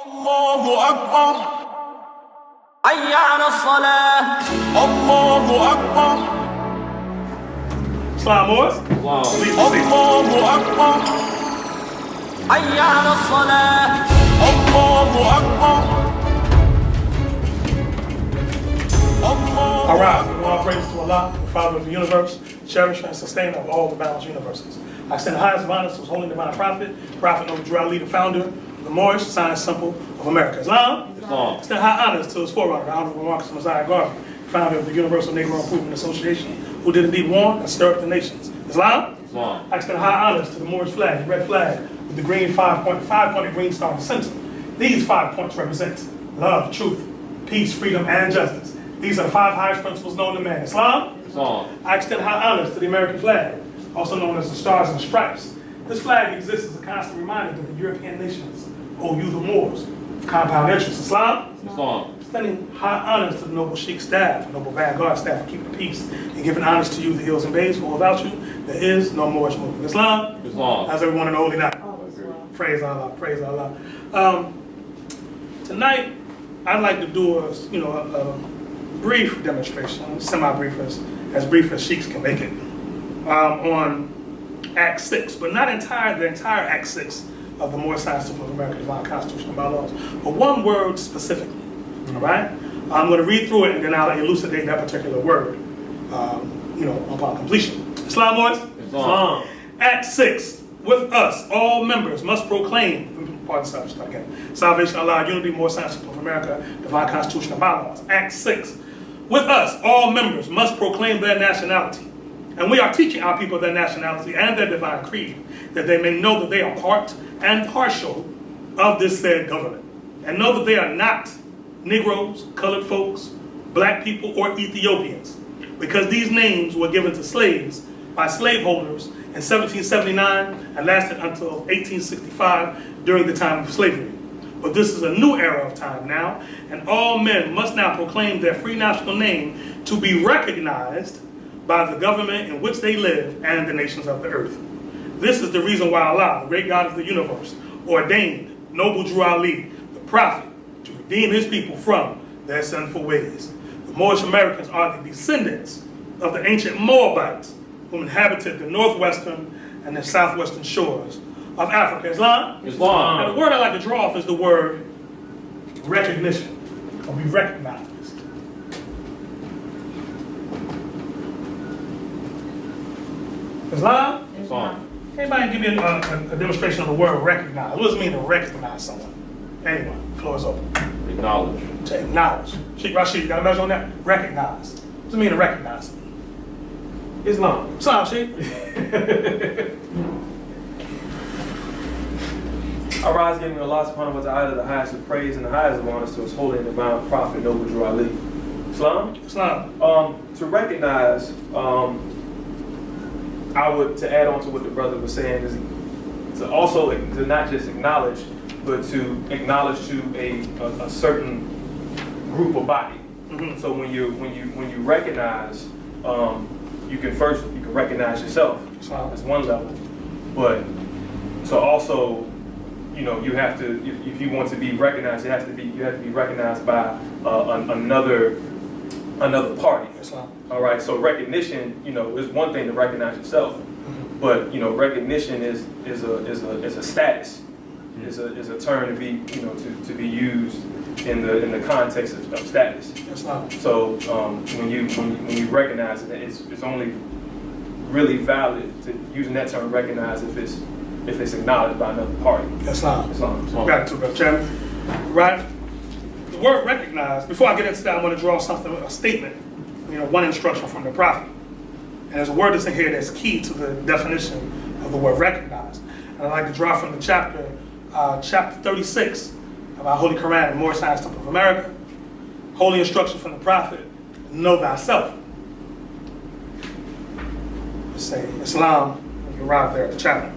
الله أكبر حي على الصلاة. الله أكبر Islam Wars. الله أكبر حي على الصلاة. الله أكبر All right, all praise to Allah, the Father of the universe, cherisher and sustainer of all the balanced universes. I extend the highest of honors to his holy divine prophet, Prophet Noble Drew Ali, the founder of the Moorish Science Temple of America. Islam. Extend high honors to his forerunner, the Honorable Marcus Messiah Garvey, founder of the Universal Negro Improvement Association, who did indeed warn and stir up the nations. Islam. I extend high honors to the Moorish flag, the red flag, with the green five-pointed green star in the center. These 5 points represent love, truth, peace, freedom, and justice. These are the 5 highest principles known to man. Islam. I extend high honors to the American flag, also known as the Stars and Stripes. This flag exists as a constant reminder that the European nations owe you, the Moors, compound interest. Islam. Extending high honors to the noble Sheik staff, noble vanguard staff for keeping the peace, and giving honors to you, the hills and bays, for without you, there is no Moorish movement. Islam. How's everyone in the holy night? Praise Allah, praise Allah. Tonight, I'd like to do a brief demonstration, semi-brief, as brief as Sheiks can make it, on Act 6, but not the entire Act 6 of the Moorish Science Temple of America, Islamic Constitution and bylaws, but one word specifically. All right? I'm going to read through it and then I'll elucidate that particular word, upon completion. Islam, boys? Islam. Act 6. With us, all members must proclaim, salvation, Allah, unity, Moorish Science Temple of America, divine constitution and bylaws. Act 6. With us, all members must proclaim their nationality. And we are teaching our people their nationality and their divine creed, that they may know that they are part and partial of this said government. And know that they are not Negroes, colored folks, black people, or Ethiopians, because these names were given to slaves by slaveholders in 1779 and lasted until 1865 during the time of slavery. But this is a new era of time now, and all men must now proclaim their free national name to be recognized by the government in which they live and the nations of the earth. This is the reason why Allah, the great God of the universe, ordained Noble Drew Ali, the prophet, to redeem his people from their sinful ways. The Moorish Americans are the descendants of the ancient Moabites who inhabited the northwestern and the southwestern shores of Africa. Islam? Now, the word I like to draw off is the word recognition, or be recognized. Islam? Anybody give me a demonstration of the word recognize? What does it mean to recognize someone? Anyone? Floor is open. Acknowledge. To acknowledge. Sheik Rashid, you got a measure on that? Recognize. What does it mean to recognize? Islam. Islam, Sheik. I rise giving Allah subhanahu wa ta'ala the highest of praise and the highest of honors to his holy and divine prophet, Noble Drew Ali. Islam? Islam. To recognize, to add on to what the brother was saying, is to not just acknowledge, but to acknowledge to a certain group or body. Mm-hmm. So when you recognize, you can recognize yourself as one level, but so also, you have to, if you want to be recognized, you have to be recognized by another party. All right. So recognition, is one thing to recognize yourself, but recognition is a status, is a term to be to be used in the context of status. So when you recognize it, it's only really valid to using that term recognize if it's acknowledged by another party. Islam. Back to Brother Chairman. Right? The word recognize, before I get into that, I want to draw a statement, one instruction from the Prophet. And there's a word that's in here that's key to the definition of the word recognize. And I'd like to draw from the chapter 36 of our Holy Quran, Moorish Science Temple of America. Holy instruction from the Prophet, know thyself. Let's say Islam, when you arrive there at the chapter.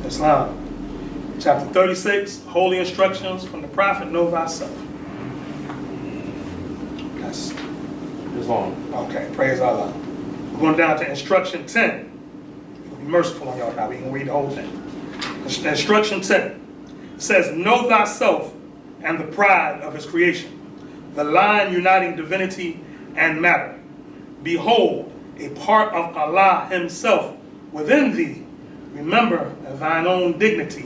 Islam. Chapter 36, Holy Instructions from the Prophet, know thyself. That's Islam. Okay, praise Allah. We're going down to instruction 10. We'll be merciful on y'all now. We can read the whole thing. Instruction 10. says, know thyself and the pride of his creation, the line uniting divinity and matter. Behold, a part of Allah himself within thee. Remember thine own dignity,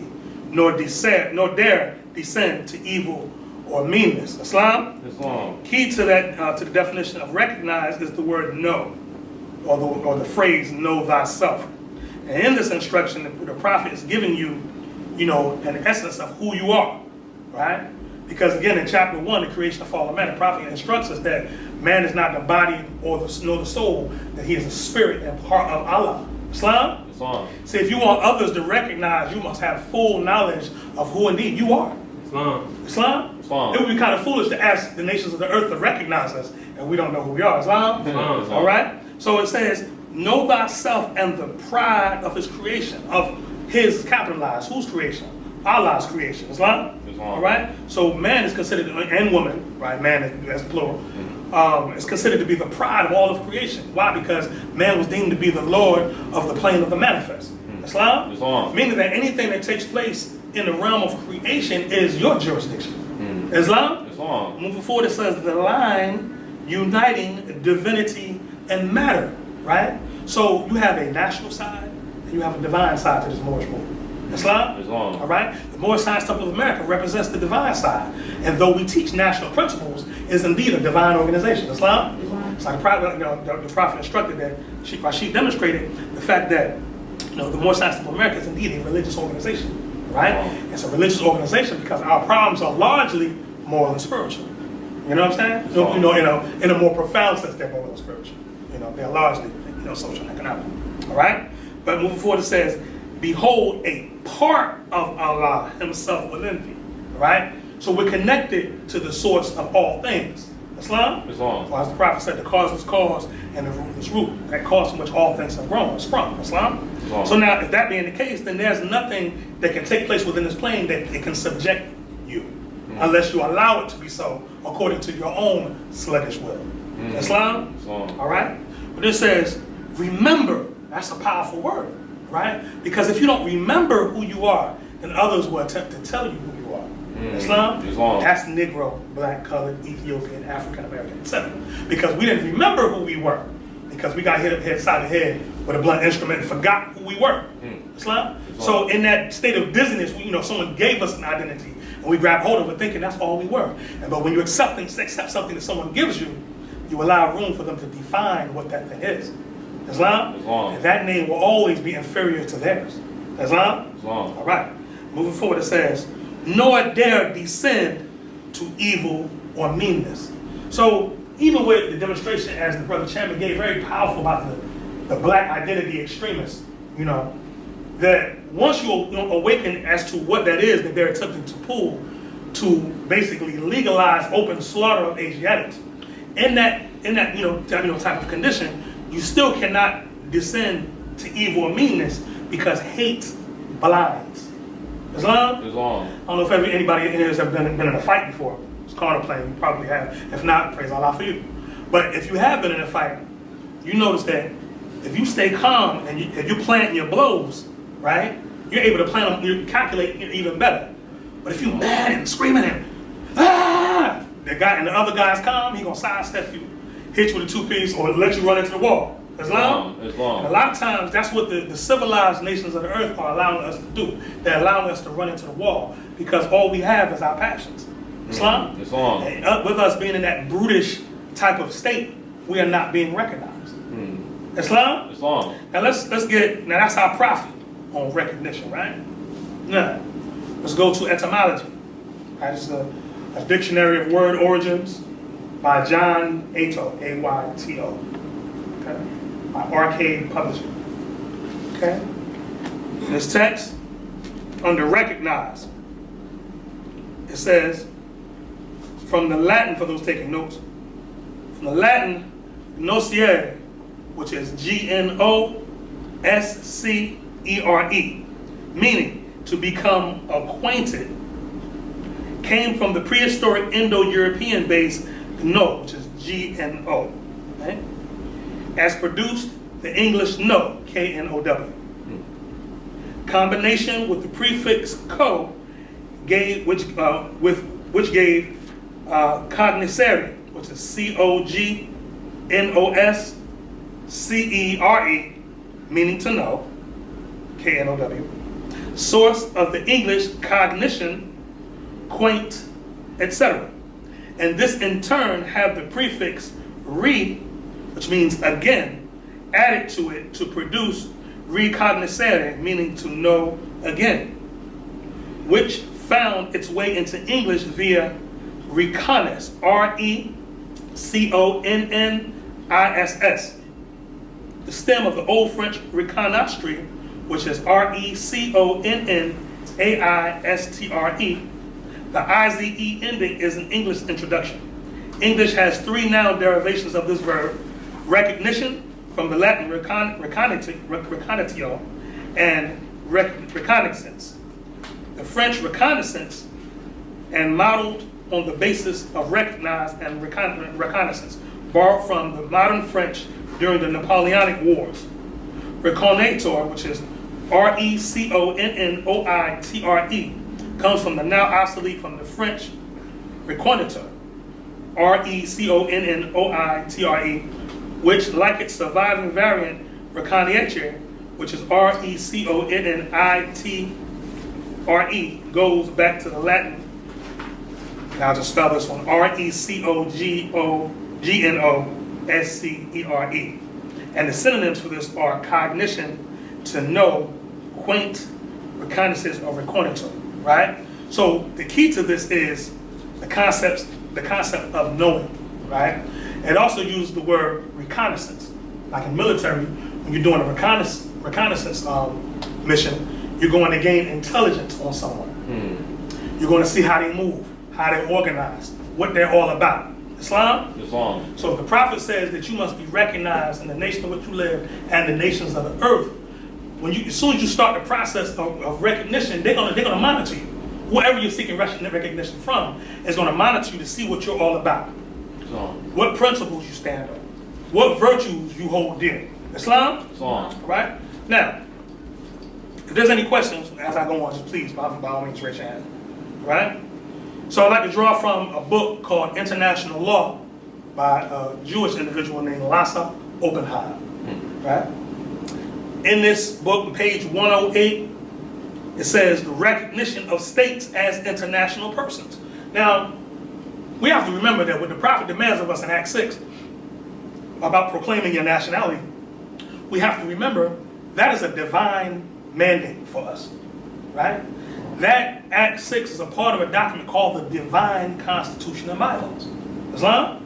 nor dare descend to evil or meanness. Islam? Key to that, to the definition of recognize is the word know, or the phrase know thyself. And in this instruction, the prophet is giving you, an essence of who you are, right? Because again, in chapter 1, the creation of fallen man, the prophet instructs us that man is not the body nor the soul, that he is a spirit and part of Allah. Islam? See, if you want others to recognize, you must have full knowledge of who indeed you are. Islam? It would be kind of foolish to ask the nations of the earth to recognize us, and we don't know who we are. Islam? All right? So it says, know thyself and the pride of his creation, of his capitalized, whose creation? Allah's creation. Islam? All right? So man is considered, and woman, right? Man as plural, is considered to be the pride of all of creation. Why? Because man was deemed to be the Lord of the plane of the manifest. Islam? Meaning that anything that takes place in the realm of creation is your jurisdiction. Islam? Moving forward, it says the line uniting divinity and matter, right? So you have a national side and you have a divine side to this Moorish movement. Islam? All right? The Moorish Science Temple of America represents the divine side. And though we teach national principles, is indeed a divine organization. Islam? It's like the prophet instructed that, Sheik demonstrated the fact that the Moorish Science Temple of America is indeed a religious organization, right? It's a religious organization because our problems are largely moral and spiritual. You know what I'm saying? In a more profound sense, they're moral and spiritual. They're largely, social and economic. All right? But moving forward, it says, behold, a part of Allah himself within thee. Right? So we're connected to the source of all things. Islam? Well, as the prophet said, the causeless cause and the rootless root, that cause from which all things have grown, sprung. Islam? So now, if that being the case, then there's nothing that can take place within this plane that it can subject you, unless you allow it to be so, according to your own sluggish will. Islam? All right? But it says, remember. That's a powerful word, right? Because if you don't remember who you are, then others will attempt to tell you who you are. Islam? That's Negro, black, colored, Ethiopian, African American, etc. Because we didn't remember who we were. Because we got hit upside the head with a blunt instrument and forgot who we were. Islam? So in that state of dizziness, someone gave us an identity and we grabbed hold of it thinking that's all we were. But when you accept something that someone gives you, you allow room for them to define what that thing is. Islam? And that name will always be inferior to theirs. Islam? All right. Moving forward, it says, nor dare descend to evil or meanness. So even with the demonstration, as the brother Chairman gave, very powerful about the black identity extremists, that once you awaken as to what that is that they're attempting to pull to basically legalize open slaughter of Asiatics, in that type of condition, you still cannot descend to evil or meanness because hate blinds. Islam? I don't know if anybody in here has ever been in a fight before. It's carnal playing, you probably have. If not, praise Allah for you. But if you have been in a fight, you notice that if you stay calm and if you plant your blows, right, you're able to plan them, you calculate even better. But if you're mad and screaming and the guy and the other guy's calm, he's gonna sidestep you, hit you with a two-piece, or let you run into the wall. Islam? And a lot of times, that's what the civilized nations of the earth are allowing us to do. They're allowing us to run into the wall because all we have is our passions. Islam? And with us being in that brutish type of state, we are not being recognized. Islam? Now now that's our prophet on recognition, right? Now, let's go to etymology. Right, this is a dictionary of word origins by John Ayto, A-Y-T-O. Okay? By Arcade Publishing. Okay? In this text, under recognize, it says, from the Latin, for those taking notes, from the Latin, nocere, which is G-N-O-S-C-E-R-E, meaning to become acquainted, came from the prehistoric Indo-European base no, which is G-N-O, right? As produced the English know, K-N-O-W. Combination with the prefix co gave cognoscere, which is COGNOSCERE, meaning to know, KNOW. Source of the English cognition, quaint, etc. And this in turn have the prefix re, which means again, added to it to produce recognoscere, meaning to know again, which found its way into English via reconnaisse, RECONNISS. The stem of the Old French reconnaistre, which is RECONNAISTRE. The IZE ending is an English introduction. English has three noun derivations of this verb: recognition, from the Latin reconatio, and reconnaissance. The French reconnaissance, and modeled on the basis of recognize and reconnaissance, borrowed from the modern French during the Napoleonic Wars. Reconnaître, which is RECONNOITRE, comes from the now obsolete from the French reconnaître, RECONNOITRE, which, like its surviving variant, reconnaître, which is RECONNITRE, goes back to the Latin. Now I'll just spell this one: RECOGNOSCERE. And the synonyms for this are cognition, to know, quaint, reconnaissance, or reconnaître, right? So the key to this is the concept of knowing, right? It also uses the word reconnaissance. Like in military, when you're doing a reconnaissance mission, you're going to gain intelligence on someone. You're going to see how they move, how they're organized, what they're all about. Islam? So the Prophet says that you must be recognized in the nation in which you live and the nations of the earth. As soon as you start the process of recognition, they're gonna monitor you. Whoever you're seeking recognition from is gonna monitor you to see what you're all about. What principles you stand on, what virtues you hold dear. Islam? Right? Now, if there's any questions as I go on, just please, by all means, raise your hand. Right? So I'd like to draw from a book called International Law by a Jewish individual named Lasse Oppenheim. Right? In this book, page 108, it says the recognition of states as international persons. Now, we have to remember that what the Prophet demands of us in Acts 6 about proclaiming your nationality, we have to remember that is a divine mandate for us, right? That Act 6 is a part of a document called the Divine Constitution and Bylaws. Islam?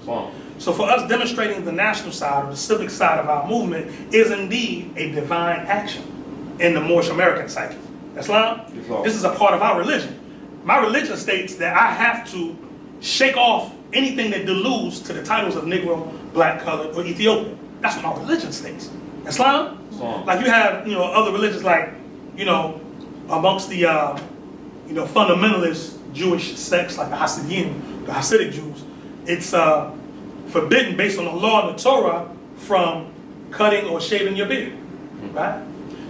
So for us, demonstrating the national side or the civic side of our movement is indeed a divine action in the Moorish American psyche. Islam? This is a part of our religion. My religion states that I have to shake off anything that deludes to the titles of Negro, Black, Colored, or Ethiopian. That's what my religion states. Islam? Like you have, other religions like, amongst the, fundamentalist Jewish sects like the Hasidim, the Hasidic Jews, it's forbidden based on the law and the Torah from cutting or shaving your beard, right?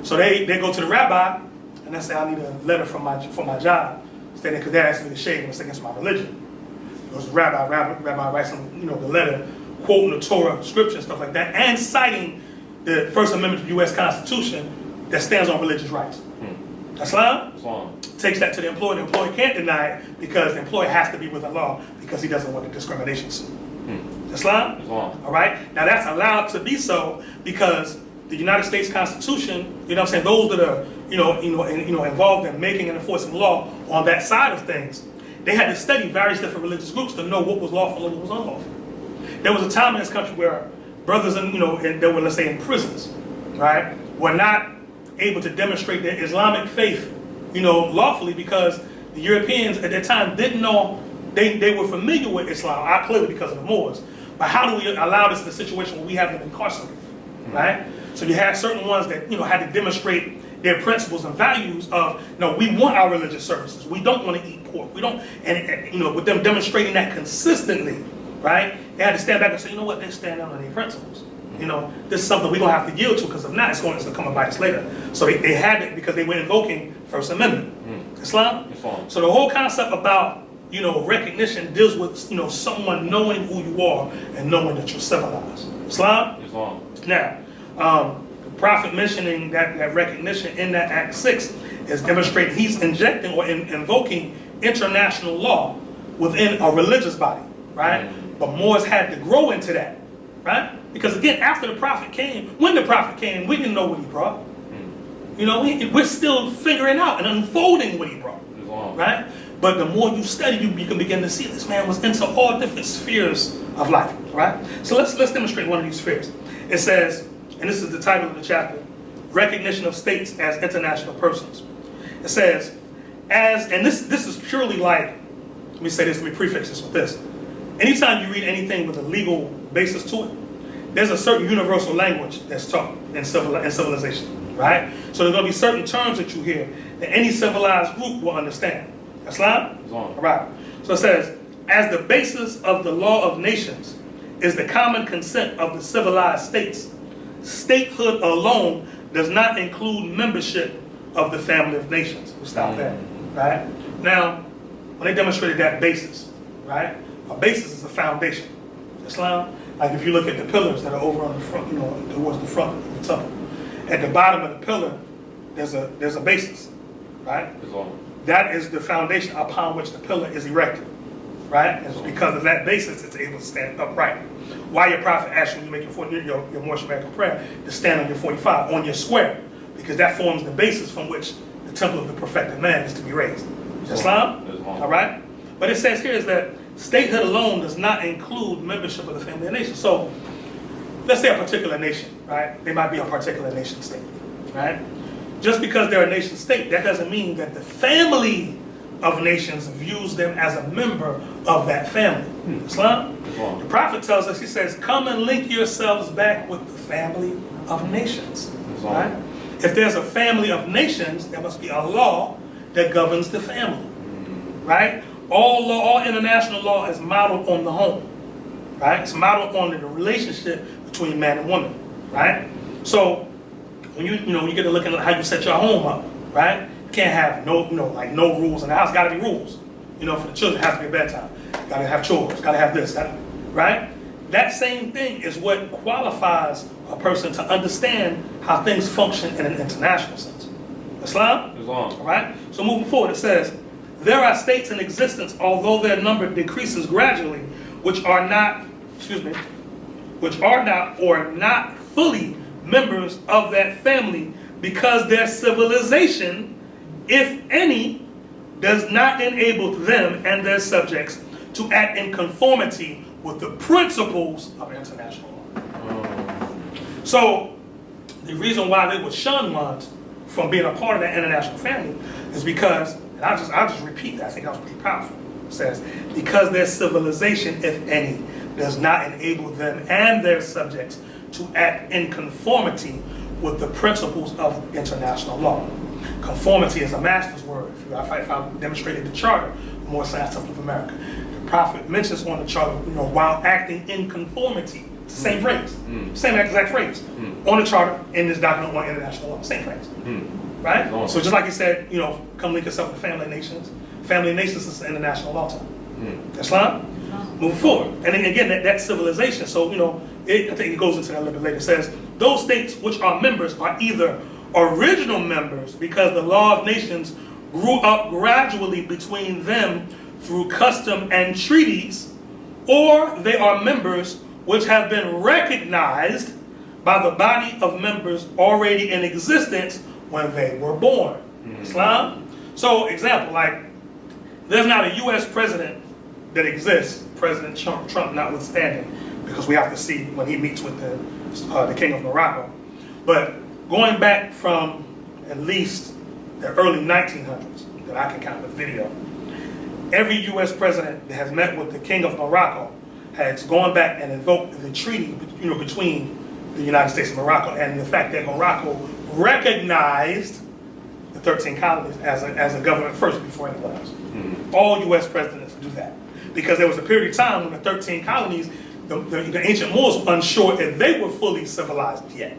So they go to the rabbi and they say, I need a letter for my job, stating because they asked me to shave and it's against my religion. Goes to the rabbi writes them, the letter, quoting the Torah, scripture, and stuff like that, and citing the First Amendment of the U.S. Constitution that stands on religious rights. Islam takes that to the employer. The employer can't deny it because the employer has to be with the law because he doesn't want the discrimination suit. Islam? All right? Now that's allowed to be so because the United States Constitution, those that are, involved in making and enforcing law on that side of things, they had to study various different religious groups to know what was lawful and what was unlawful. There was a time in this country where brothers and that were, let's say, in prisons, right, were not able to demonstrate their Islamic faith, lawfully because the Europeans at that time didn't know, they were familiar with Islam, clearly because of the Moors. But how do we allow this in a situation where we have them incarcerated, right? So you had certain ones that, had to demonstrate their principles and values of, no, we want our religious services. We don't want to eat pork. We don't, and with them demonstrating that consistently, right? They had to stand back and say, they're standing on their principles. This is something we're going to have to yield to because if not, it's going to come and bite us later. So they had it because they were invoking First Amendment. Islam? Islam. So the whole concept about, recognition deals with, someone knowing who you are and knowing that you're civilized. Islam? Islam. Now, the Prophet mentioning that recognition in that Act 6 is demonstrating he's injecting or invoking international law within a religious body, right? But Moors had to grow into that, right? Because again, after the Prophet came, when the Prophet came, we didn't know what he brought. We're still figuring out and unfolding what he brought, right? But the more you study, you can begin to see this man was into all different spheres of life, right? So let's demonstrate one of these spheres. It says, and this is the title of the chapter, Recognition of States as International Persons. It says, and this is purely like, let me say this, let me prefix this with this. Anytime you read anything with a legal basis to it, there's a certain universal language that's taught in civilization, right? So there's going to be certain terms that you hear that any civilized group will understand. Islam? All right. So it says, as the basis of the law of nations is the common consent of the civilized states, statehood alone does not include membership of the family of nations. We'll stop there, right? Now, when they demonstrated that basis, right? A basis is a foundation. Islam, like if you look at the pillars that are over on the front, towards the front of the temple. At the bottom of the pillar, there's a basis, right? That is the foundation upon which the pillar is erected, right? And because of that basis, it's able to stand upright. Why your prophet asked you to make your more Shamanic prayer to stand on your 45, on your square, because that forms the basis from which the temple of the perfected man is to be raised. Islam? All right? But it says here is that statehood alone does not include membership of the family of nations. So let's say a particular nation, right? They might be a particular nation state, right? Just because they're a nation state, that doesn't mean that the family of nations views them as a member of that family. Islam? The Prophet tells us, he says, come and link yourselves back with the family of nations. Right? If there's a family of nations, there must be a law that governs the family. Right? All international law is modeled on the home. Right? It's modeled on the relationship between man and woman. Right? So when you get to looking at how you set your home up, right? You can't have no rules in the house. Got to be rules. For the children, it has to be a bedtime. Got to have chores. Got to have this. Right? That same thing is what qualifies a person to understand how things function in an international sense. Islam? All right? So moving forward, it says, there are states in existence, although their number decreases gradually, which are not or not fully members of that family, because their civilization, if any, does not enable them and their subjects to act in conformity with the principles of international law. So the reason why they would shun ones from being a part of that international family is because, and I'll just repeat that, I think that was pretty powerful. It says, because their civilization, if any, does not enable them and their subjects to act in conformity with the principles of international law. Conformity is a master's word. If I demonstrated the charter, the Moorish Science Temple of America, the Prophet mentions on the charter, while acting in conformity. It's the same phrase, same exact phrase on the charter in this document on international law. Same phrase, right? So just like he said, come link yourself with family nations. Family nations is the international law term. Islam? Move forward. And then again, that civilization. So, I think it goes into that a little bit later. It says, those states which are members are either original members because the law of nations grew up gradually between them through custom and treaties, or they are members which have been recognized by the body of members already in existence when they were born. Islam? So, example, like, there's not a U.S. president that exists, President Trump notwithstanding, because we have to see when he meets with the King of Morocco. But going back from at least the early 1900s, that I can count with video, every U.S. president that has met with the King of Morocco has gone back and invoked the treaty, between the United States and Morocco, and the fact that Morocco recognized the 13 colonies as a government first before anyone else. All U.S. presidents do that. Because there was a period of time when the 13 colonies, the ancient Moors were unsure if they were fully civilized yet.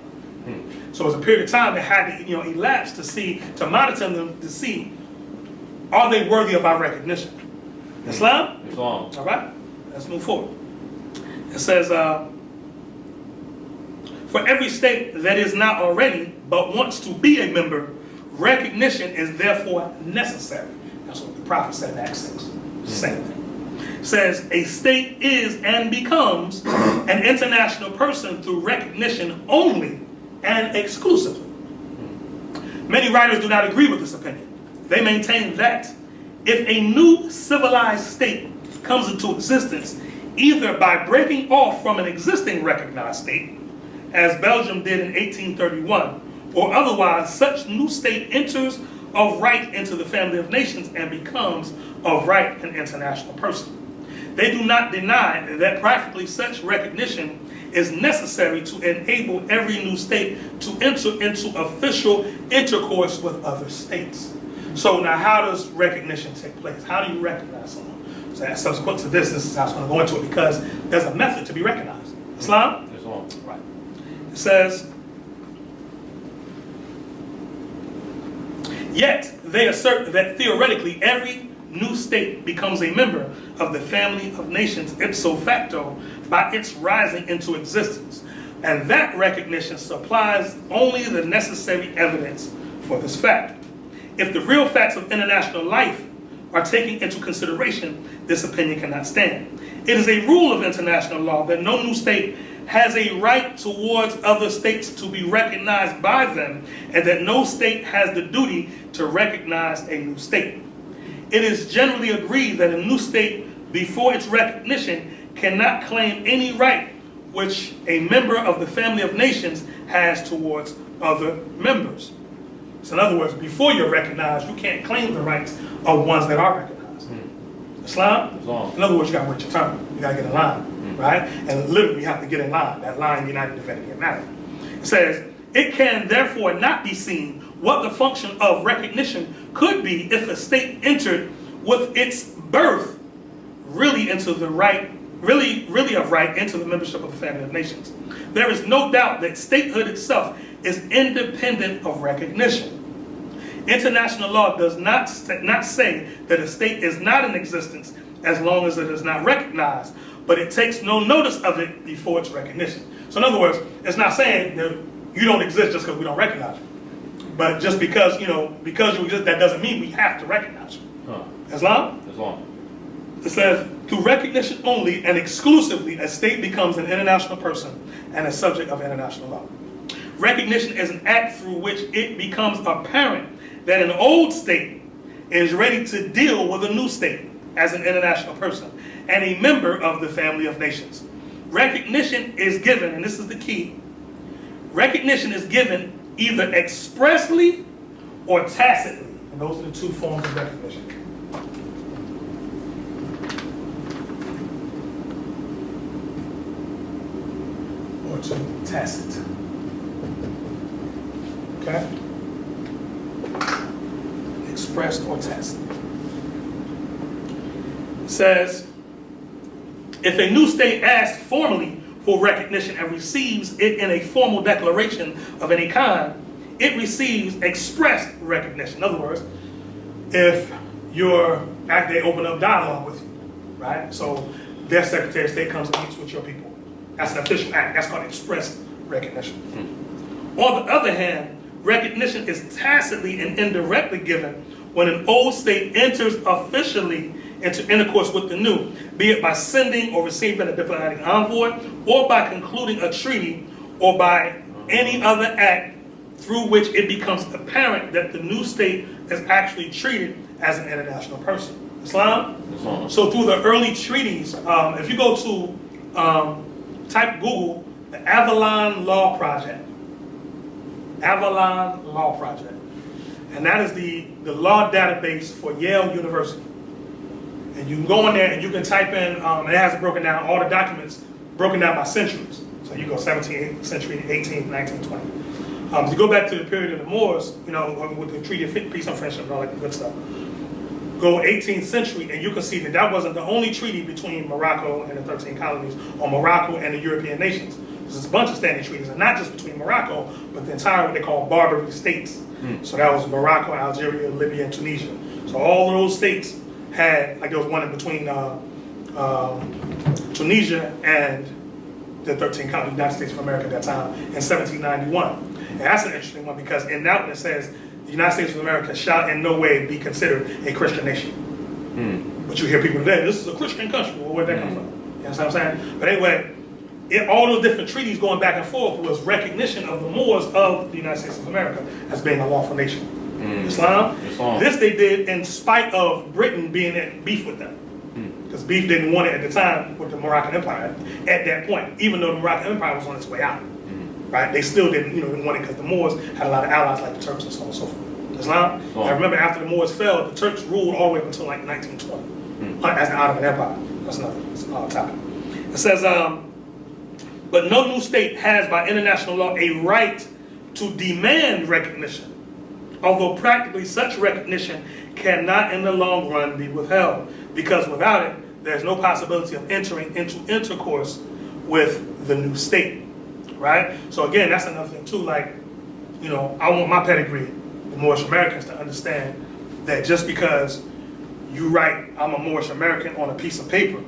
So it was a period of time that had to elapse to monitor them to see Are they worthy of our recognition? Islam? Islam. All right, let's move forward. It says, for every state that is not already, but wants to be a member, recognition is therefore necessary. That's what the prophet said in Acts 6. Same thing. It says, a state is and becomes an international person through recognition only and exclusively. Many writers do not agree with this opinion. They maintain that if a new civilized state comes into existence, either by breaking off from an existing recognized state, as Belgium did in 1831, or otherwise such new state enters of right into the family of nations and becomes of right an international person. They do not deny that practically such recognition is necessary to enable every new state to enter into official intercourse with other states. So now how does recognition take place? How do you recognize someone? So that's subsequent to this is how it's going to go into it, because there's a method to be recognized. Islam? Islam. Right. It says, yet they assert that theoretically every new state becomes a member of the family of nations ipso facto by its rising into existence, and that recognition supplies only the necessary evidence for this fact. If the real facts of international life are taken into consideration, this opinion cannot stand. It is a rule of international law that no new state has a right towards other states to be recognized by them, and that no state has the duty to recognize a new state. It is generally agreed that a new state, before its recognition, cannot claim any right which a member of the family of nations has towards other members. So in other words, before you're recognized, you can't claim the rights of ones that are recognized. Islam? In other words, you got to wait your turn. You got to get in line, right? And literally, you have to get in line. That line, united, divinity, and matter. It says, it can therefore not be seen what the function of recognition could be if a state entered with its birth really into the right, really of right into the membership of the family of nations. There is no doubt that statehood itself is independent of recognition. International law does not say that a state is not in existence as long as it is not recognized, but it takes no notice of it before its recognition. So in other words, it's not saying that you don't exist just because we don't recognize you. But just because, because you exist, that doesn't mean we have to recognize you. Islam? Islam. It says, through recognition only and exclusively, a state becomes an international person and a subject of international law. Recognition is an act through which it becomes apparent that an old state is ready to deal with a new state as an international person and a member of the family of nations. Recognition is given, and this is the key, recognition is given either expressly or tacitly. And those are the two forms of recognition. Or to tacit. Okay? Expressed or tacit. It says, if a new state asks formally for recognition and receives it in a formal declaration of any kind, it receives expressed recognition. In other words, if they open up dialogue with you, right? So their Secretary of State comes and meets with your people. That's an official act. That's called expressed recognition. On the other hand, recognition is tacitly and indirectly given when an old state enters officially into intercourse with the new, be it by sending or receiving a diplomatic envoy, or by concluding a treaty, or by any other act through which it becomes apparent that the new state is actually treated as an international person. Islam? So through the early treaties, if you go to type Google the Avalon Law Project, Avalon Law Project, and that is the law database for Yale University. And you can go in there and you can type in, and it has it broken down, all the documents broken down by centuries. So you go 17th century, 18th, 19th, 20th. If you go back to the period of the Moors, with the Treaty of Peace and Friendship and all that good stuff, go 18th century and you can see that that wasn't the only treaty between Morocco and the 13 colonies, or Morocco and the European nations. There's a bunch of standing treaties, and not just between Morocco, but the entire what they call Barbary states. So that was Morocco, Algeria, Libya, and Tunisia. So all of those states had, like there was one in between Tunisia and the 13 colonies of the United States of America at that time in 1791. And that's an interesting one because in that one it says the United States of America shall in no way be considered a Christian nation. But you hear people today, this is a Christian country. Well, where'd that come from? You know what I'm saying? But anyway, all those different treaties going back and forth was recognition of the Moors of the United States of America as being a lawful nation. Islam. This they did in spite of Britain being at beef with them. Because beef didn't want it at the time with the Moroccan Empire at that point, even though the Moroccan Empire was on its way out. Right? They still didn't want it because the Moors had a lot of allies like the Turks and so on and so forth. Islam. I remember after the Moors fell, the Turks ruled all the way up until like 1920 as the Ottoman Empire. That's another topic. It says, but no new state has by international law a right to demand recognition, although practically such recognition cannot in the long run be withheld, because without it, there's no possibility of entering into intercourse with the new state, right? So again, that's another thing too, like, I want my pedigree, the Moorish Americans, to understand that just because you write, I'm a Moorish American on a piece of paper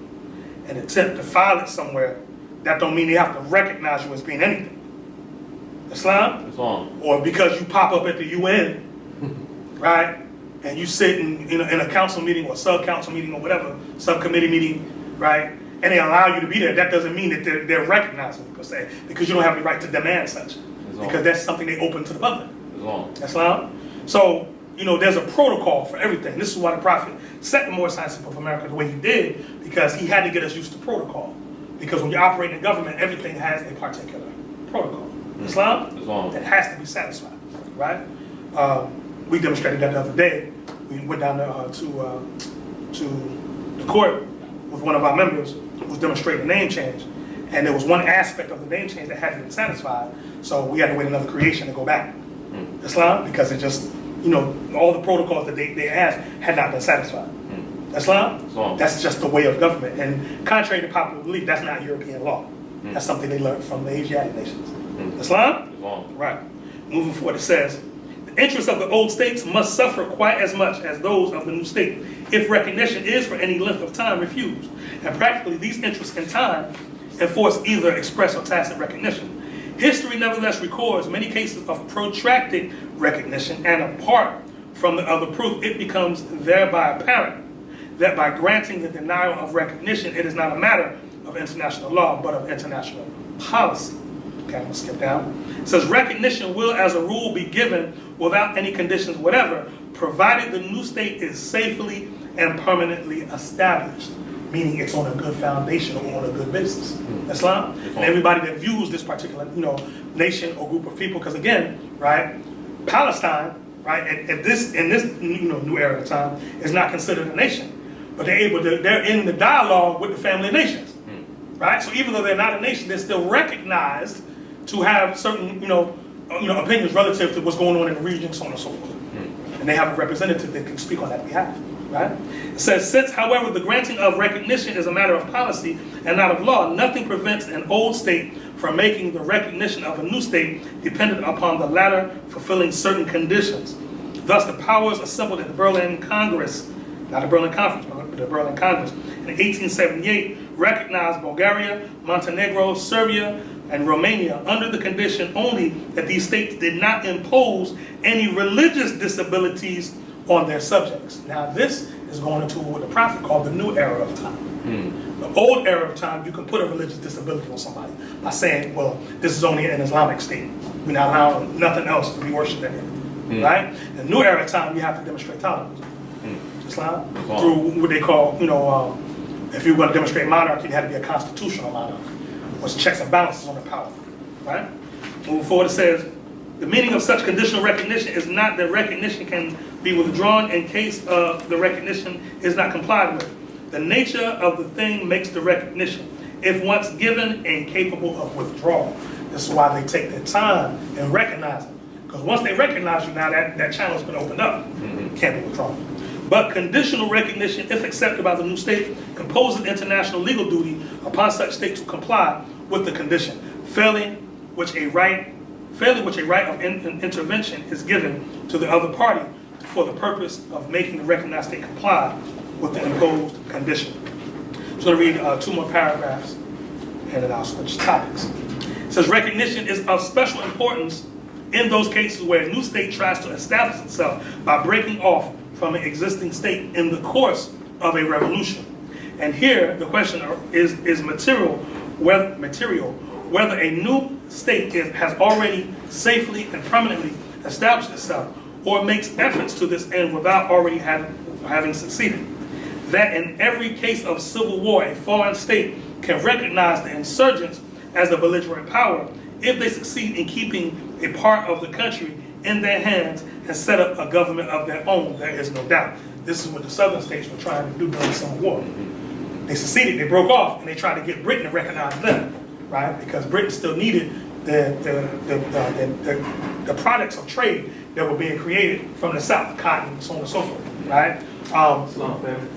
and attempt to file it somewhere, that don't mean they have to recognize you as being anything. Islam? Or because you pop up at the UN, right? And you sit in a council meeting or sub-council meeting or whatever, subcommittee meeting, right? And they allow you to be there. That doesn't mean that they're recognizing you per se, because you don't have the right to demand such. Because that's something they open to the public. Islam? So, there's a protocol for everything. This is why the Prophet set the Moorish Science of America the way he did, because he had to get us used to protocol. Because when you operate in government, everything has a particular protocol. Islam? That has to be satisfied, right? We demonstrated that the other day. We went down to the court with one of our members who was demonstrating a name change. And there was one aspect of the name change that hadn't been satisfied, so we had to wait another creation to go back. Islam? Because it just, all the protocols that they asked had not been satisfied. Islam? That's just the way of government. And contrary to popular belief, that's not European law. That's something they learned from the Asiatic nations. Islam? Right. Moving forward, it says, the interests of the old states must suffer quite as much as those of the new state if recognition is for any length of time refused. And practically these interests in time enforce either express or tacit recognition. History nevertheless records many cases of protracted recognition, and apart from the other proof, it becomes thereby apparent that by granting the denial of recognition, it is not a matter of international law, but of international policy. Okay, I'm gonna skip down. It says, recognition will as a rule be given without any conditions whatever, provided the new state is safely and permanently established, meaning it's on a good foundation or on a good basis. Islam? And everybody that views this particular, nation or group of people, because again, right, Palestine, right, in this new era of time, is not considered a nation, but they're in the dialogue with the family of nations, right? So even though they're not a nation, they're still recognized to have certain, opinions relative to what's going on in the region, so on and so forth. And they have a representative that can speak on that behalf. Right? It says, since, however, the granting of recognition is a matter of policy and not of law, nothing prevents an old state from making the recognition of a new state dependent upon the latter fulfilling certain conditions. Thus, the powers assembled at the Berlin Congress, not the Berlin Conference, but the Berlin Congress, in 1878, recognized Bulgaria, Montenegro, Serbia, and Romania under the condition only that these states did not impose any religious disabilities on their subjects. Now this is going into what the Prophet called the new era of time. The old era of time, you can put a religious disability on somebody by saying, well, this is only an Islamic state. We're not allowing nothing else to be worshipped in it. Right? The new era of time, you have to demonstrate tolerance. Islam? Through what they call, if you were going to demonstrate monarchy, it had to be a constitutional monarchy. Which checks and balances on the power. Right? Moving forward, it says, the meaning of such conditional recognition is not that recognition can be withdrawn in case of the recognition is not complied with. The nature of the thing makes the recognition, if once given, incapable of withdrawal. This is why they take their time and recognize it. Because once they recognize you, now that channel's been opened up. Can't be withdrawn. But conditional recognition, if accepted by the new state, imposes international legal duty upon such state to comply with the condition, failing which a right of intervention is given to the other party to for the purpose of making the recognized state comply with the imposed condition. I'm going to read 2 more paragraphs, and then I'll switch topics. It says, recognition is of special importance in those cases where a new state tries to establish itself by breaking off from an existing state in the course of a revolution. And here, the question is material, whether a new state has already safely and permanently established itself or makes efforts to this end without already having succeeded. That in every case of civil war, a foreign state can recognize the insurgents as a belligerent power if they succeed in keeping a part of the country in their hands and set up a government of their own, there is no doubt. This is what the southern states were trying to do during the Civil War. They succeeded, they broke off, and they tried to get Britain to recognize them, right? Because Britain still needed the products of trade that were being created from the South, cotton, so on and so forth, right?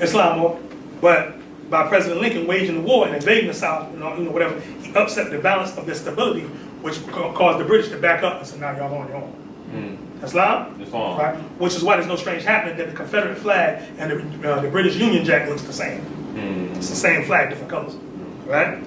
Islam, but by President Lincoln waging the war and invading the South, whatever, he upset the balance of their stability, which caused the British to back up and say, now y'all on your own. Islam, right? Which is why there's no strange happening that the Confederate flag and the British Union Jack looks the same. It's the same flag, different colors, right?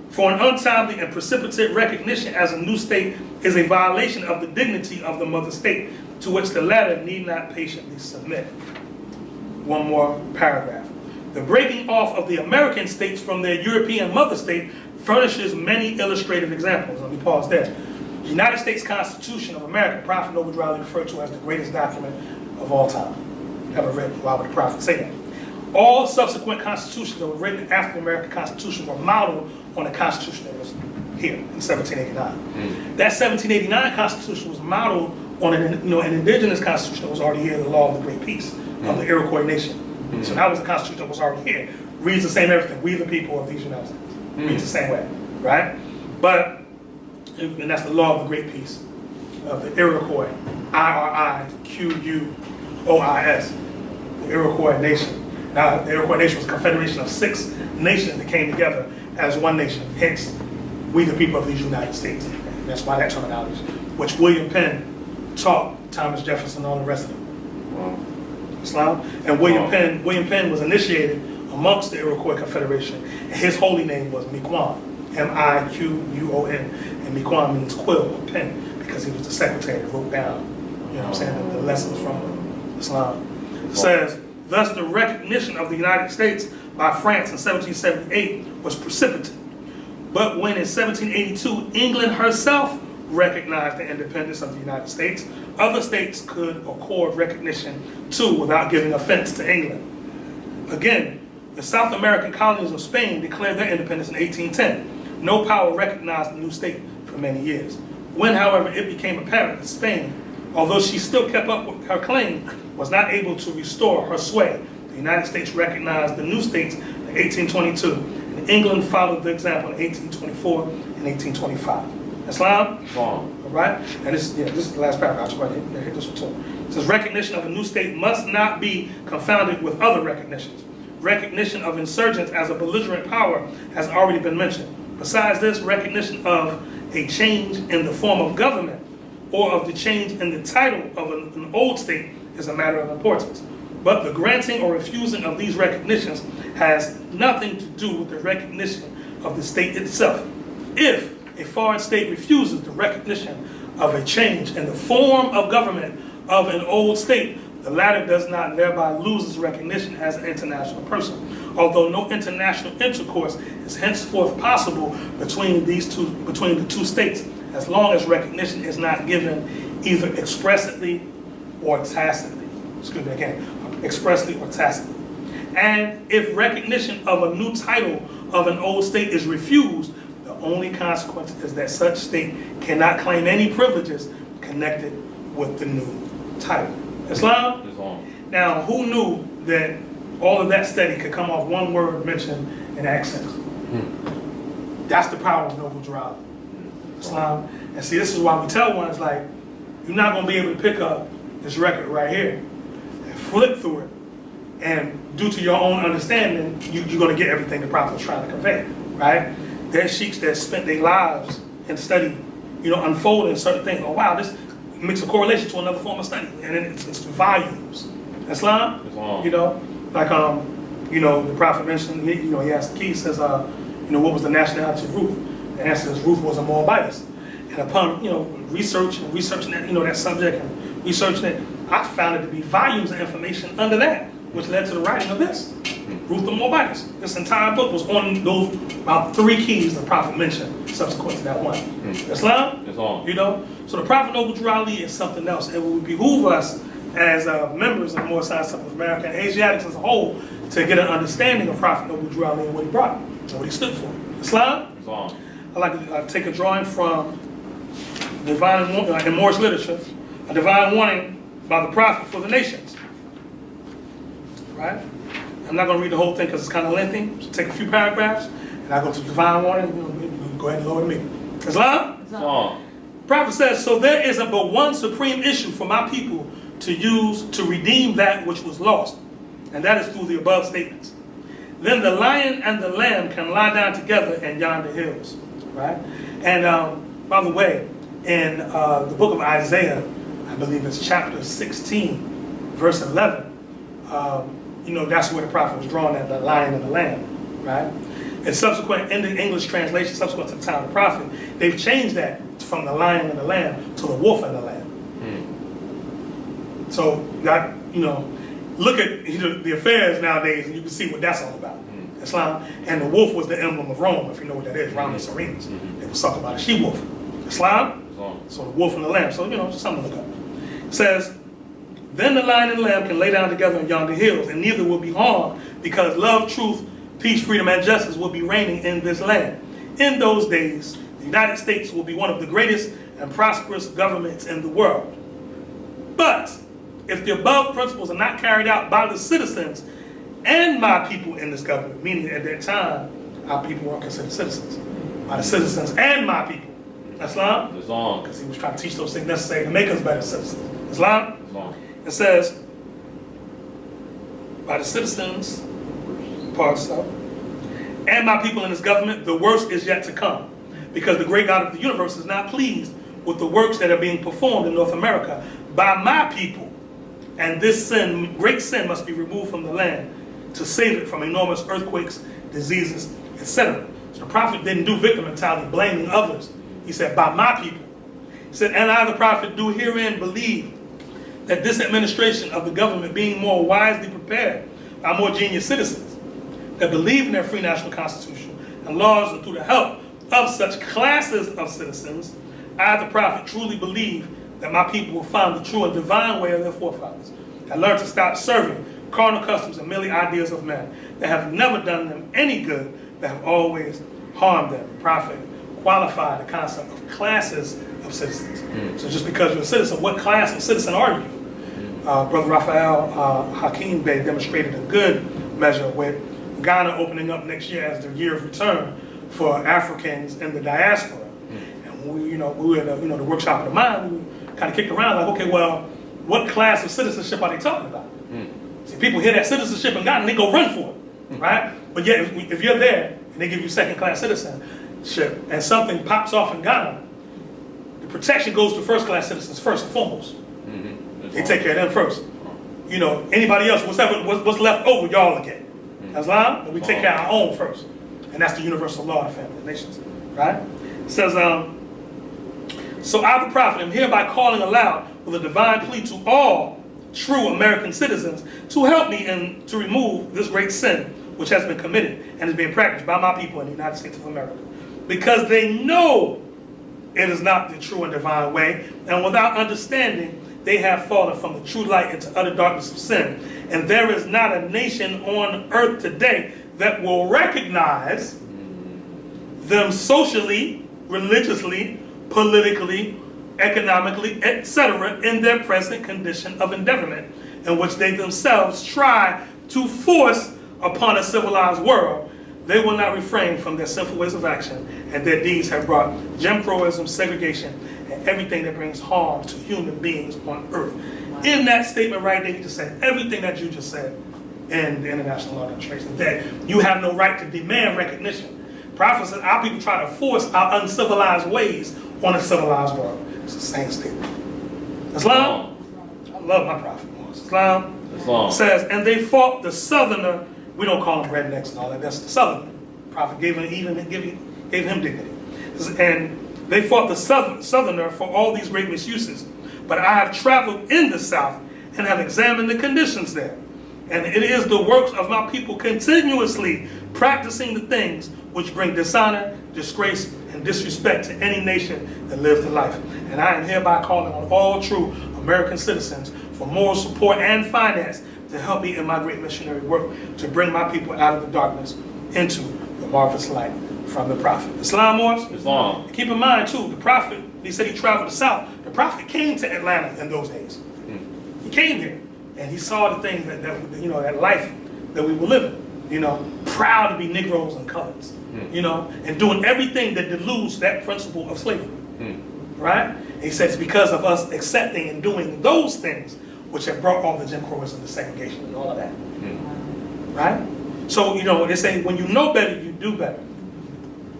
For an untimely and precipitate recognition as a new state is a violation of the dignity of the mother state, to which the latter need not patiently submit. 1 more paragraph. The breaking off of the American states from their European mother state furnishes many illustrative examples. Let me pause there. The United States Constitution of America, Prophet Noble Drowley referred to as the greatest document of all time. Ever written. Why would the Prophet say that? All subsequent constitutions that were written after the American Constitution were modeled on the Constitution that was here in 1789. That 1789 Constitution was modeled on an indigenous Constitution that was already here, the law of the Great Peace of the Iroquois Nation. So that was the Constitution that was already here. Reads the same everything. We the people of these United States. Reads the same way, right? But, and that's the law of the Great Peace of the Iroquois, IRIQUOIS, the Iroquois Nation. Now, the Iroquois Nation was a confederation of 6 nations that came together as one nation. Hence, we the people of these United States. And that's why that terminology, which William Penn taught Thomas Jefferson and all the rest of them. Islam. And William Penn was initiated amongst the Iroquois Confederation. And his holy name was Miquon, M-I-Q-U-O-N. And Miquon means quill or pen, because he was the secretary that wrote down, the lessons from Islam. It says, thus the recognition of the United States by France in 1778 was precipitate. But when in 1782, England herself recognized the independence of the United States, other states could accord recognition too without giving offense to England. Again, the South American colonies of Spain declared their independence in 1810. No power recognized the new state for many years. When, however, it became apparent that Spain, although she still kept up with her claim, was not able to restore her sway, the United States recognized the new states in 1822, and England followed the example in 1824 and 1825. Islam? All right? And this is the last paragraph. I'll hit this one too. It says, recognition of a new state must not be confounded with other recognitions. Recognition of insurgents as a belligerent power has already been mentioned. Besides this, recognition of a change in the form of government or of the change in the title of an old state is a matter of importance. But the granting or refusing of these recognitions has nothing to do with the recognition of the state itself. If a foreign state refuses the recognition of a change in the form of government of an old state, the latter does not thereby lose its recognition as an international person. Although no international intercourse is henceforth possible between the two states, as long as recognition is not given either expressly or tacitly. Excuse me again, expressly or tacitly. And if recognition of a new title of an old state is refused, the only consequence is that such state cannot claim any privileges connected with the new title. Islam? Now, who knew that all of that study could come off one word mentioned in accents? That's the power of Noble Drowley. Islam. And see, this is why we tell ones like, you're not going to be able to pick up this record right here and flip through it. And due to your own understanding, you're going to get everything the Prophet was trying to convey, right? There's sheiks that spent their lives in study, unfolding certain things. Oh, wow, this, makes a correlation to another form of study, and then it's volumes. Islam, Islam. you know, like you know, the Prophet mentioned, you know, he asked the key, says, you know, what was the nationality of Ruth? The answer is Ruth was a Moabitess. And upon, you know, researching that, you know, that subject and researching it, I found it to be volumes of information under that, which led to the writing of this, Ruth the Moabitess. This entire book was on those about 3 keys the Prophet mentioned subsequent to that one. Islam, Islam. you know, so the Prophet Noble Drew Ali is something else. It would behoove us as members of the Moorish Science of America and Asiatics as a whole to get an understanding of Prophet Noble Drew Ali and what he brought and what he stood for. Islam, Islam. I like to take a drawing from Divine in Moorish literature, a divine warning by the Prophet for the nations. Right? I'm not going to read the whole thing because it's kind of lengthy. So take a few paragraphs, and I go to divine warning. You go ahead and lower me. Islam? Islam. Prophet says, so there is but one supreme issue for my people to use to redeem that which was lost, and that is through the above statements. Then the lion and the lamb can lie down together in yonder hills. Right? And by the way, in the book of Isaiah, I believe it's chapter 16, verse 11, you know, that's where the prophet was drawn at, the lion and the lamb, right? And subsequent, in the English translation, subsequent to the time of the prophet, they've changed that from the lion and the lamb to the wolf and the lamb. So, that, you know, look at the affairs nowadays and you can see what that's all about. Islam. And the wolf was the emblem of Rome, if you know what that is, Romulus and Remus. It was talking about a she-wolf. Islam? So the wolf and the lamb. So, you know, just something to look up. It says, then the lion and the lamb can lay down together in yonder hills, and neither will be harmed, because love, truth, peace, freedom, and justice will be reigning in this land. In those days, the United States will be one of the greatest and prosperous governments in the world. But if the above principles are not carried out by the citizens and my people in this government, meaning at that time, our people weren't considered citizens, by the citizens and my people. Islam? Islam. Because he was trying to teach those things necessary to make us better citizens. Islam? Islam. It says, by the citizens, parts of, and my people in this government, the worst is yet to come. Because the great God of the universe is not pleased with the works that are being performed in North America by my people. And this sin, great sin, must be removed from the land to save it from enormous earthquakes, diseases, etc. So the prophet didn't do victim mentality, blaming others. He said, by my people. He said, and I, the prophet, do herein believe that this administration of the government being more wisely prepared by more genius citizens that believe in their free national constitution and laws, and through the help of such classes of citizens, I, the prophet, truly believe that my people will find the true and divine way of their forefathers and learn to stop serving carnal customs and merely ideas of men that have never done them any good, but have always harmed them. The prophet qualified the concept of classes of citizens. So just because you're a citizen, what class of citizen are you? Brother Raphael Hakeem Bey demonstrated a good measure with Ghana opening up next year as the year of return for Africans in the diaspora. And we were in the workshop of the mind, we kind of kicked around like, okay, well, what class of citizenship are they talking about? See, people hear that citizenship in Ghana and they go run for it, right? But yet, if you're there and they give you second-class citizenship and something pops off in Ghana, the protection goes to first-class citizens first and foremost. They take care of them first. You know, anybody else, what's left over, y'all will get. Islam, but we take care of our own first. And that's the universal law of the family of nations, right? It says, so I, the prophet, am hereby calling aloud with a divine plea to all true American citizens to help me and to remove this great sin which has been committed and is being practiced by my people in the United States of America. Because they know it is not the true and divine way, and without understanding, they have fallen from the true light into utter darkness of sin. And there is not a nation on earth today that will recognize them socially, religiously, politically, economically, etc. in their present condition of endeavorment, in which they themselves try to force upon a civilized world. They will not refrain from their sinful ways of action, and their deeds have brought Jim Crowism, segregation, and everything that brings harm to human beings on earth. Wow. In that statement right there, he just said everything that you just said in the International Law Demonstration, that you have no right to demand recognition. Prophet said our people try to force our uncivilized ways on a civilized world. It's the same statement. Islam? I love my prophet. Islam says, and they fought the southerner. We don't call them rednecks and all that. That's the southerner. Prophet gave him dignity. And they fought the southerner for all these great misuses. But I have traveled in the south and have examined the conditions there. And it is the works of my people continuously practicing the things which bring dishonor, disgrace, and disrespect to any nation that lives in life. And I am hereby calling on all true American citizens for moral support and finance to help me in my great missionary work to bring my people out of the darkness into the marvelous light from the prophet. Islam was? Islam. Keep in mind too, the prophet, he said he traveled the south. The prophet came to Atlanta in those days. He came here and he saw the things that you know, that life that we were living. You know, proud to be Negroes and colors. You know, and doing everything that dilutes that principle of slavery. Right? And he says because of us accepting and doing those things which have brought all the Jim Crow and the segregation and all of that. Right? So, you know, they say when you know better, you do better.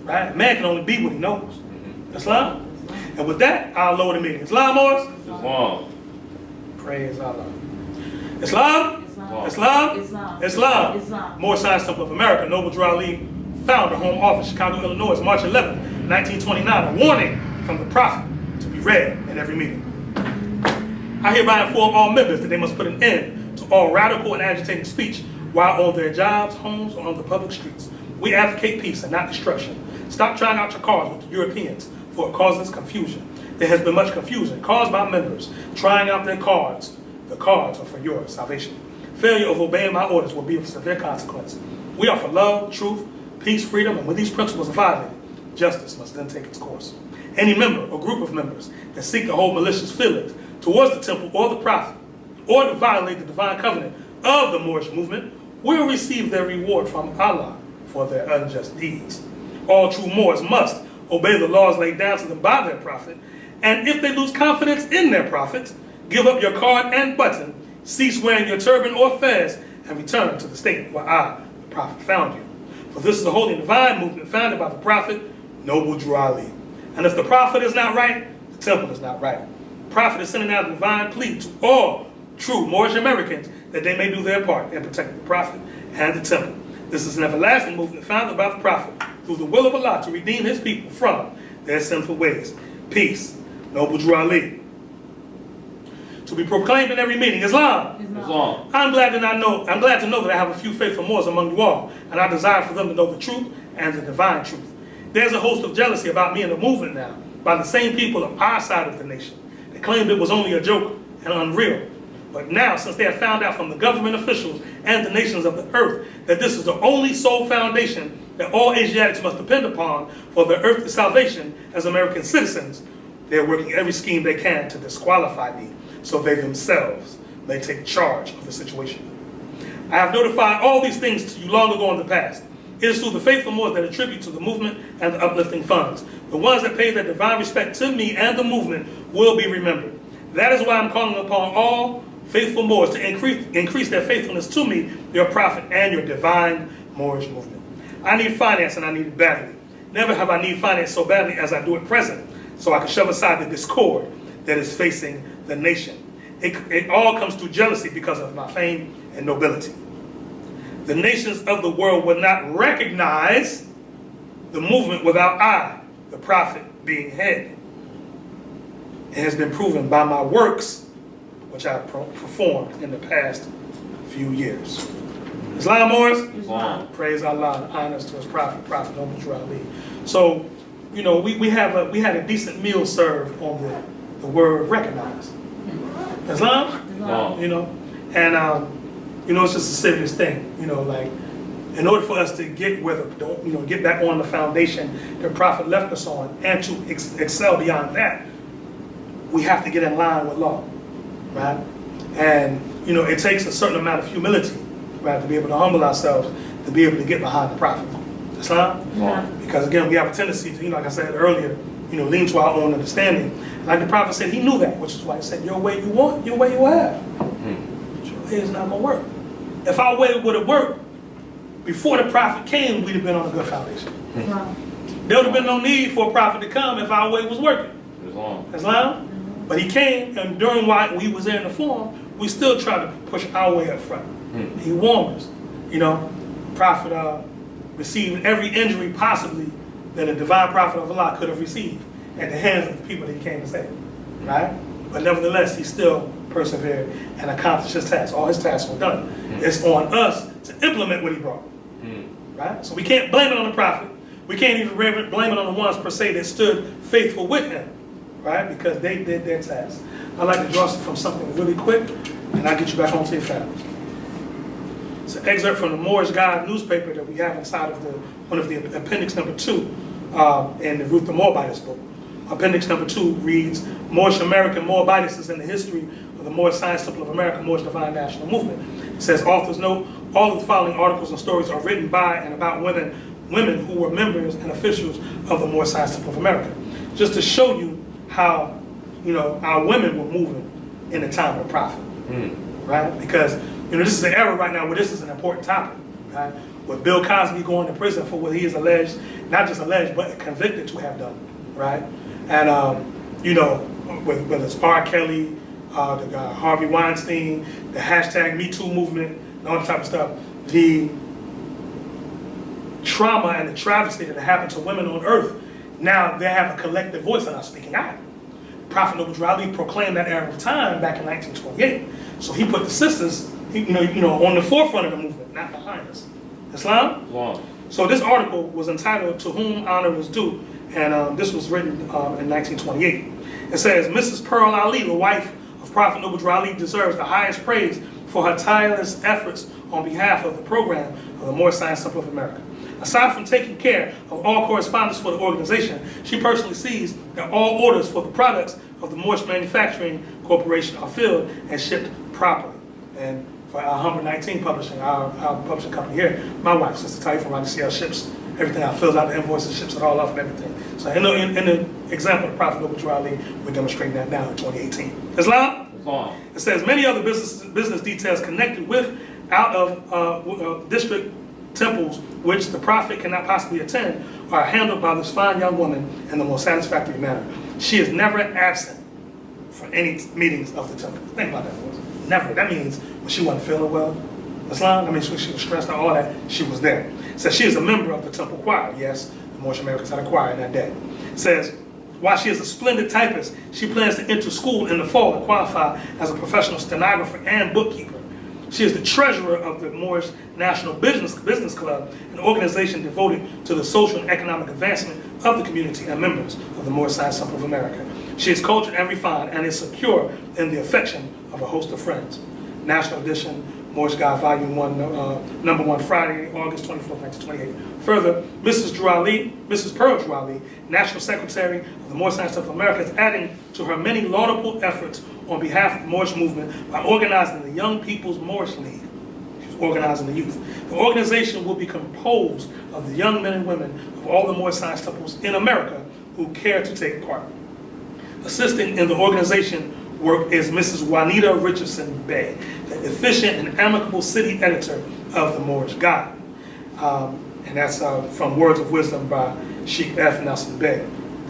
Right? Man can only be what he knows. Islam? And with that, I'll lower the meeting. Islam, Morris? Islam. Praise Allah. Islam? Islam. More Science Temple of America, Noble Drew Ali, founder, home office, Chicago, Illinois, March 11, 1929. A warning from the prophet to be read in every meeting. I hereby inform all members that they must put an end to all radical and agitating speech while on their jobs, homes, or on the public streets. We advocate peace and not destruction. Stop trying out your cars with the Europeans, for it causes confusion. There has been much confusion caused by members trying out their cards. The cards are for your salvation. Failure of obeying my orders will be of severe consequence. We are for love, truth, peace, freedom, and when these principles are violated, justice must then take its course. Any member or group of members that seek to hold malicious feelings towards the temple or the prophet, or to violate the divine covenant of the Moorish movement, will receive their reward from Allah for their unjust deeds. All true Moors must obey the laws laid down to them by their prophet, and if they lose confidence in their prophets, give up your card and button, cease wearing your turban or fez, and return to the state where I, the prophet, found you. For this is the holy and divine movement founded by the prophet, Noble Drew Ali. And if the prophet is not right, the temple is not right. The prophet is sending out a divine plea to all true Moorish Americans that they may do their part in protecting the prophet and the temple. This is an everlasting movement founded by the prophet through the will of Allah to redeem his people from their sinful ways. Peace. Noble Drew Ali. To be proclaimed in every meeting. Islam. I'm glad to know that I have a few faithful Moors among you all, and I desire for them to know the truth and the divine truth. There's a host of jealousy about me and the movement now by the same people of our side of the nation. They claimed it was only a joke and unreal. But now, since they have found out from the government officials and the nations of the earth that this is the only sole foundation that all Asiatics must depend upon for their earthly salvation as American citizens, they're working every scheme they can to disqualify me so they themselves may take charge of the situation. I have notified all these things to you long ago in the past. It is through the faithful Moors that attribute to the movement and the uplifting funds. The ones that pay their divine respect to me and the movement will be remembered. That is why I'm calling upon all faithful Moors to increase their faithfulness to me, your prophet, and your divine Moorish movement. I need finance, and I need it badly. Never have I needed finance so badly as I do at present, so I can shove aside the discord that is facing the nation. It all comes through jealousy because of my fame and nobility. The nations of the world will not recognize the movement without I, the prophet, being head. It has been proven by my works, which I've performed in the past few years. Islam, Morris? Islam. Praise Allah and honors to his prophet, Prophet Noble Drew Ali. So, you know, we had a decent meal served on the word recognize. Islam? You know, and you know, it's just a serious thing. You know, like in order for us to get get back on the foundation the prophet left us on, and to excel beyond that, we have to get in line with law, right? And you know, it takes a certain amount of humility, right, to be able to humble ourselves, to be able to get behind the prophet. Islam? Yeah. Because again, we have a tendency to, you know, like I said earlier, you know, lean to our own understanding. Like the prophet said, he knew that, which is why he said, your way you want, your way you have. But your way is not going to work. If our way would have worked before the prophet came, we'd have been on a good foundation. There would have been no need for a prophet to come if our way was working. Islam? But he came, and during while we was there in the forum, we still tried to push our way up front. He warned us. You know, Prophet received every injury possibly that a divine prophet of Allah could have received at the hands of the people that he came to save. Right? But nevertheless, he still persevered and accomplished his task. All his tasks were done. It's on us to implement what he brought. Right? So we can't blame it on the prophet. We can't even blame it on the ones per se that stood faithful with him. Right? Because they did their task. I'd like to draw from something really quick, and I'll get you back home to your family. It's an excerpt from the Moorish Guide newspaper that we have inside of one of the appendix number 2 in the Ruth the Moabitess book. Appendix number 2 reads, Moorish American Moabitess in the history of the Moorish Science Temple of America, Moorish Divine National Movement. It says, authors note, all of the following articles and stories are written by and about women who were members and officials of the Moorish Science Temple of America. Just to show you how, you know, our women were moving in the time of the prophet. Right? Because, you know, this is an era right now where this is an important topic. Right? With Bill Cosby going to prison for what he is alleged, not just alleged, but convicted to have done. Right? And, you know, whether it's R. Kelly, the guy Harvey Weinstein, the hashtag Me Too movement, and all that type of stuff, the trauma and the travesty that happened to women on earth, now they have a collective voice and are speaking out. Prophet Noble Drew Ali proclaimed that era of time back in 1928. So he put the sisters, you know, on the forefront of the movement, not behind us. Islam? Wow. So this article was entitled "To Whom Honor Is Due," and this was written in 1928. It says, Mrs. Pearl Ali, the wife of Prophet Noble Drew Ali, deserves the highest praise for her tireless efforts on behalf of the program of the Moorish Science Temple of America. Aside from taking care of all correspondence for the organization, she personally sees that all orders for the products of the Moorish Manufacturing Corporation are filled and shipped properly. And for our Humber 19 Publishing, our publishing company here, my wife, Sister Taif from Ranesi-El, ships everything out, fills out the invoices, ships it all off and everything. So in the example of Prophet Noble Drew Ali, we're demonstrating that now in 2018. Islam? Islam. It says many other business details connected with out of district temples which the prophet cannot possibly attend are handled by this fine young woman in the most satisfactory manner. She is never absent for any meetings of the temple. Think about that, boys. Never. That means when she wasn't feeling well, Islam, that means when she was stressed out, all that, she was there. It says she is a member of the temple choir. Yes, the Moorish Americans had a choir in that day. It says, while she is a splendid typist, she plans to enter school in the fall and qualify as a professional stenographer and bookkeeper. She is the treasurer of the Moorish National Business Club, an organization devoted to the social and economic advancement of the community and members of the Moorish Science Temple of America. She is cultured and refined and is secure in the affection of a host of friends. National Edition, Moorish Guide, Volume 1, Number 1, Friday, August 24, 1928. Further, Mrs. Pearl Drew Ali, National Secretary of the Moorish Science Temple of America, is adding to her many laudable efforts on behalf of the Moorish movement by organizing the Young People's Moorish League. She's organizing the youth. The organization will be composed of the young men and women of all the Moorish Science Temples in America who care to take part. Assisting in the organization work is Mrs. Juanita Richardson Bay, the efficient and amicable city editor of the Moorish Guide. And that's from Words of Wisdom by Sheik F. Nelson Bay,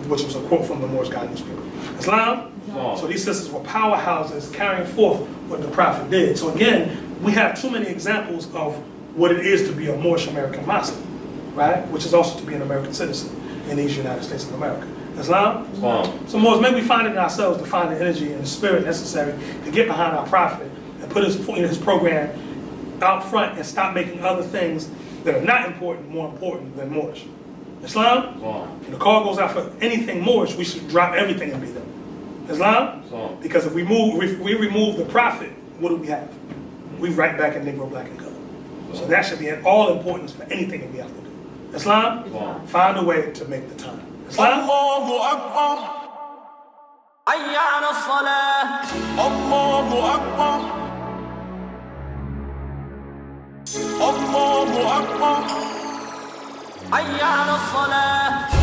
which was a quote from the Moorish Guide newspaper. Islam? So these sisters were powerhouses carrying forth what the prophet did. So again, we have too many examples of what it is to be a Moorish American Muslim, right? Which is also to be an American citizen in these United States of America. Islam? So Moors, maybe we find it in ourselves to find the energy and the spirit necessary to get behind our prophet and put his program out front and stop making other things that are not important more important than Moorish. Islam? When the call goes out for anything Moorish, we should drop everything and be them. Islam? Because if we remove the prophet, what do we have? We right back in Negro, black, and color. So that should be in all importance for anything that we have to do. Islam? Find a way to make the time. Islam? Allahu Akbar. حي على الصلاة. Allahu Akbar. Allahu Akbar. حي على الصلاة.